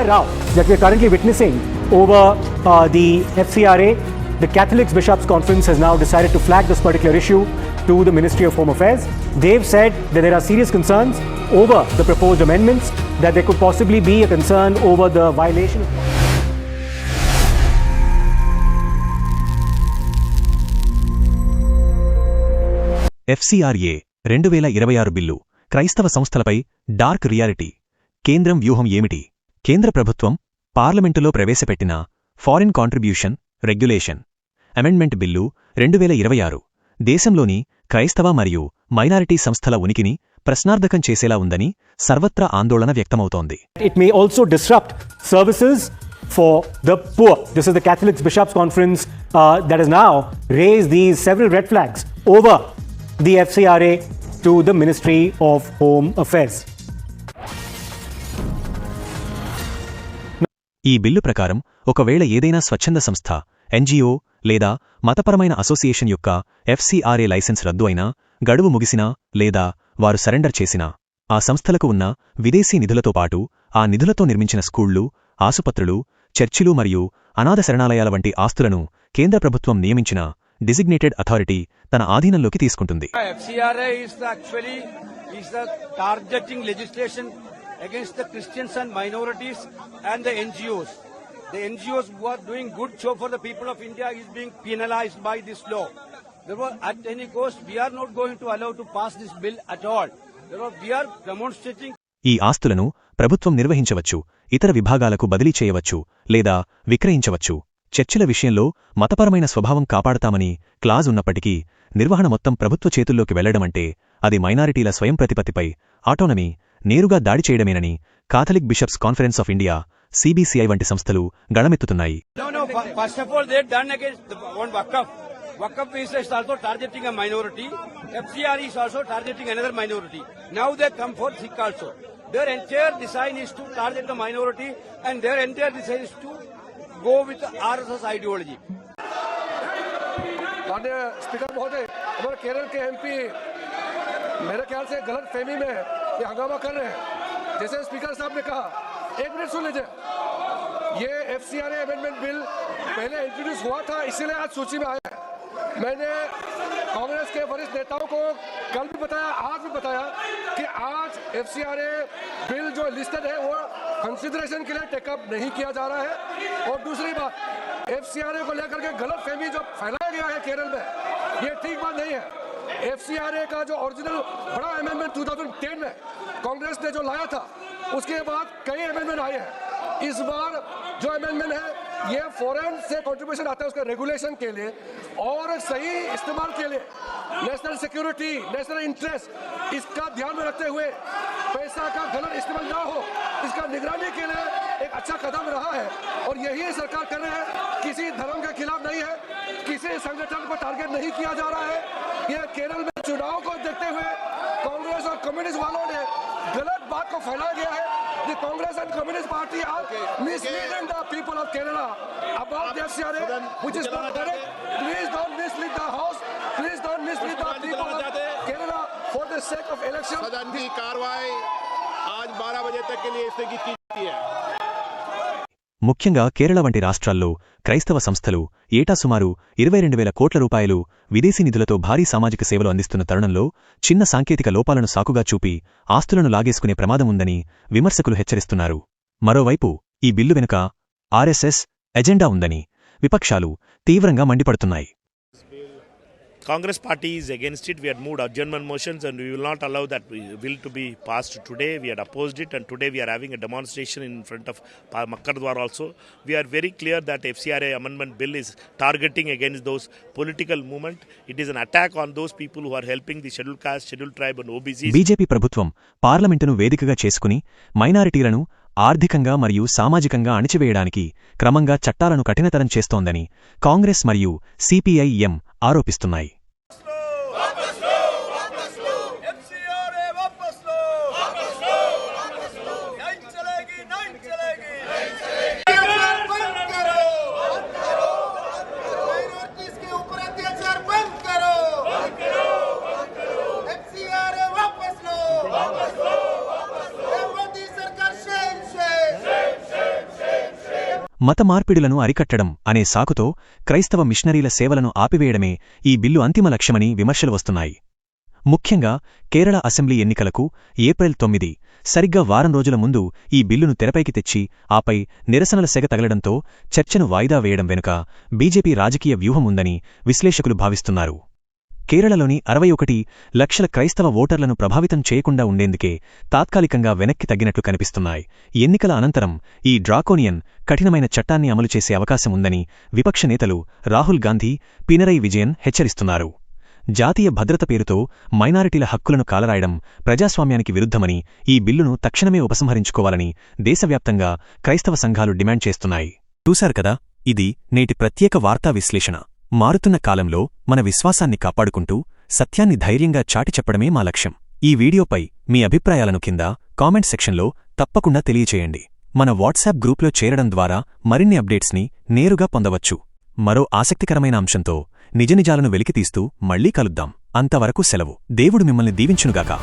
row that we're currently witnessing over the FCRA, the Catholic Bishops' Conference has now decided to flag this particular issue to the Ministry of Home Affairs. They've said that there are serious concerns over the proposed amendments, that there could possibly be a concern over the violation of FCRA 2026 bill క్రైస్తవ సంస్థలపై dark reality. కేంద్రం వ్యూహం ఏమిటి? కేంద్ర ప్రభుత్వం పార్లమెంటులో ప్రవేశపెట్టిన foreign contribution regulation amendment bill 2026 దేశంలోని క్రైస్తవ మరియు మైనారిటీ సంస్థల ఉనికిని ప్రశ్నార్థకం చేసేలా ఉందని సర్వత్రా ఆందోళన వ్యక్తమవుతోంది. It may also disrupt services for the poor. This is the Catholic Bishops' Conference that has now raised these several red flags over the FCRA to the Ministry of Home Affairs. ఈ bill ప్రకారం ఒకవేళ ఏదైనా స్వచ్ఛంద సంస్థ, NGO లేదా మతపరమైన association యొక్క FCRA licence రద్దు అయినా, గడువు ముగిసినా లేదా వారు సరెండర్ చేసినా, ఆ సంస్థలకు ఉన్న విదేశీ నిధులతో పాటు ఆ నిధులతో నిర్మించిన స్కూళ్లు, ఆసుపత్రులు, చర్చిలు మరియు అనాథ శరణాలయాల వంటి ఆస్తులను కేంద్ర ప్రభుత్వం నియమించిన డిజిగ్నేటెడ్ అథారిటీ తన ఆధీనంలోకి తీసుకుంటుంది. FCRA is the targeting legislation against the Christians and minorities and the NGOs. The NGOs who are doing good job for the people of India is being penalized by this law. Therefore, at any cost, we are not going to allow to pass this bill at all. Therefore, we are demonstrating. ఈ ఆస్తులను ప్రభుత్వం నిర్వహించవచ్చు, ఇతర విభాగాలకు బదిలీ చేయవచ్చు లేదా విక్రయించవచ్చు. చర్చిల విషయంలో మతపరమైన స్వభావం కాపాడతామని క్లాజ్ ఉన్నప్పటికీ నిర్వహణ మొత్తం ప్రభుత్వ చేతుల్లోకి వెళ్లడమంటే అది మైనారిటీల స్వయం ప్రతిపత్తిపై ఆటోనమీ నేరుగా దాడి చేయడమేనని Catholic bishops conference of India, CBCI వంటి సంస్థలు గళమెత్తుతున్నాయి. First of all, they done against one Waqf. Waqf is also targeting a minority. FCRA is also targeting another minority. Now they come for Sikh also. Their entire design is to target the minority, and their entire design is to go with the RSS ideology. माननीय speaker महोदय, हमारे केरल के MP मेरे ख्याल से गलत फहमी में ये हंगामा कर रहे हैं. जैसे स्पीकर साहब ने कहा, एक मिनट सुन लीजिए, ये FCRA अमेंडमेंट बिल पहले इंट्रोड्यूस हुआ था, इसीलिए आज सूची में आया है. मैंने कांग्रेस के वरिष्ठ नेताओं को कल भी बताया, आज भी बताया कि आज FCRA बिल जो लिस्टेड है वो कंसिडरेशन के लिए टेकअप नहीं किया जा रहा है. और दूसरी बात, FCRA को लेकर के गलत फहमी जो फैलाया गया है केरल में, ये ठीक बात नहीं है. FCRA का जो ओरिजिनल बड़ा अमेंडमेंट 2010 में कांग्रेस ने जो लाया था, उसके बाद कई अमेंडमेंट आए हैं. इस बार जो अमेंडमेंट है ये फॉरेन से कंट्रीब्यूशन आता है उसका रेगुलेशन के लिए और सही इस्तेमाल के लिए, नेशनल सिक्योरिटी, नेशनल इंटरेस्ट, इसका ध्यान में रखते हुए पैसा का गलत इस्तेमाल ना हो, इसका निगरानी के लिए एक अच्छा कदम रहा है. और यही सरकार कर रहे हैं, किसी धर्म के खिलाफ नहीं है, किसी संगठन को टारगेट नहीं किया जा रहा है. ये केरल में चुनाव को देखते हुए कांग्रेस और कम्युनिस्ट वालों ने गलत बात को फैलाया गया है. The Congress and Communist Party are misleading the people of Kerala about the FCRA, which is not correct. Please don't mislead the House. Please don't mislead the people of Kerala for the sake of election. सदन की कार्रवाई आज 12 बजे तक के लिए स्थगित की जाती है. ముఖ్యంగా కేరళ వంటి రాష్ట్రాల్లో క్రైస్తవ సంస్థలు ఏటా సుమారు 22,000 కోట్ల రూపాయలు విదేశీ నిధులతో భారీ సామాజిక సేవలు అందిస్తున్న తరుణంలో చిన్న సాంకేతిక లోపాలను సాకుగా చూపి ఆస్తులను లాగేసుకునే ప్రమాదం ఉందని విమర్శకులు హెచ్చరిస్తున్నారు. మరోవైపు ఈ బిల్లు వెనుక RSS ఎజెండా ఉందని విపక్షాలు తీవ్రంగా మండిపడుతున్నాయి. Congress party is against it. We had moved adjournment motions and we will not allow that bill to be passed today. We had opposed it and today we are having a demonstration in front of Makkardwar also. We are very clear that FCRA amendment bill is targeting against those political movement. It is an attack on those people who are helping the scheduled caste, scheduled tribe and OBCs. BJP ప్రభుత్వం పార్లమెంటును వేదికగా చేసుకుని మైనారిటీలను ఆర్థికంగా మరియు సామాజికంగా అణిచివేయడానికి క్రమంగా చట్టాలను కఠినతరం చేస్తోందని కాంగ్రెస్ మరియు CPI-M ఆరోపిస్తున్నాయి. మత మార్పిడులను అరికట్టడం అనే సాకుతో క్రైస్తవ మిషనరీల సేవలను ఆపివేయడమే ఈ బిల్లు అంతిమ లక్ష్యమని విమర్శలు వస్తున్నాయి. ముఖ్యంగా కేరళ అసెంబ్లీ ఎన్నికలకు ఏప్రిల్ 9 సరిగ్గా వారం రోజుల ముందు ఈ బిల్లును తెరపైకి తెచ్చి ఆపై నిరసనల సెగ తగలడంతో చర్చను వాయిదా వేయడం వెనుక బీజేపీ రాజకీయ వ్యూహం ఉందని విశ్లేషకులు భావిస్తున్నారు. కేరళలోని 61 లక్షల క్రైస్తవ ఓటర్లను ప్రభావితం చేయకుండా ఉండేందుకే తాత్కాలికంగా వెనక్కి తగ్గినట్లు కనిపిస్తున్నాయి. ఎన్నికల అనంతరం ఈ డ్రాకోనియన్ కఠినమైన చట్టాన్ని అమలు చేసే అవకాశం ఉందని విపక్ష నేతలు రాహుల్ గాంధీ, పినరయి విజయన్ హెచ్చరిస్తున్నారు. జాతీయ భద్రత పేరుతో మైనారిటీల హక్కులను కాలరాయడం ప్రజాస్వామ్యానికి విరుద్ధమని ఈ బిల్లును తక్షణమే ఉపసంహరించుకోవాలని దేశవ్యాప్తంగా క్రైస్తవ సంఘాలు డిమాండ్ చేస్తున్నాయి. చూశారు కదా, ఇది నేటి ప్రత్యేక వార్తా విశ్లేషణ. మారుతున్న కాలంలో మన విశ్వాసాన్ని కాపాడుకుంటూ సత్యాన్ని ధైర్యంగా చాటి చెప్పడమే మా లక్ష్యం. ఈ వీడియోపై మీ అభిప్రాయాలను కింద కామెంట్ సెక్షన్లో తప్పకుండా తెలియచేయండి. మన వాట్సాప్ గ్రూప్లో చేరడం ద్వారా మరిన్ని అప్డేట్స్ని నేరుగా పొందవచ్చు. మరో ఆసక్తికరమైన అంశంతో నిజనిజాలను వెలికితీస్తూ మళ్లీ కలుద్దాం. అంతవరకు సెలవు. దేవుడు మిమ్మల్ని దీవించునుగాక.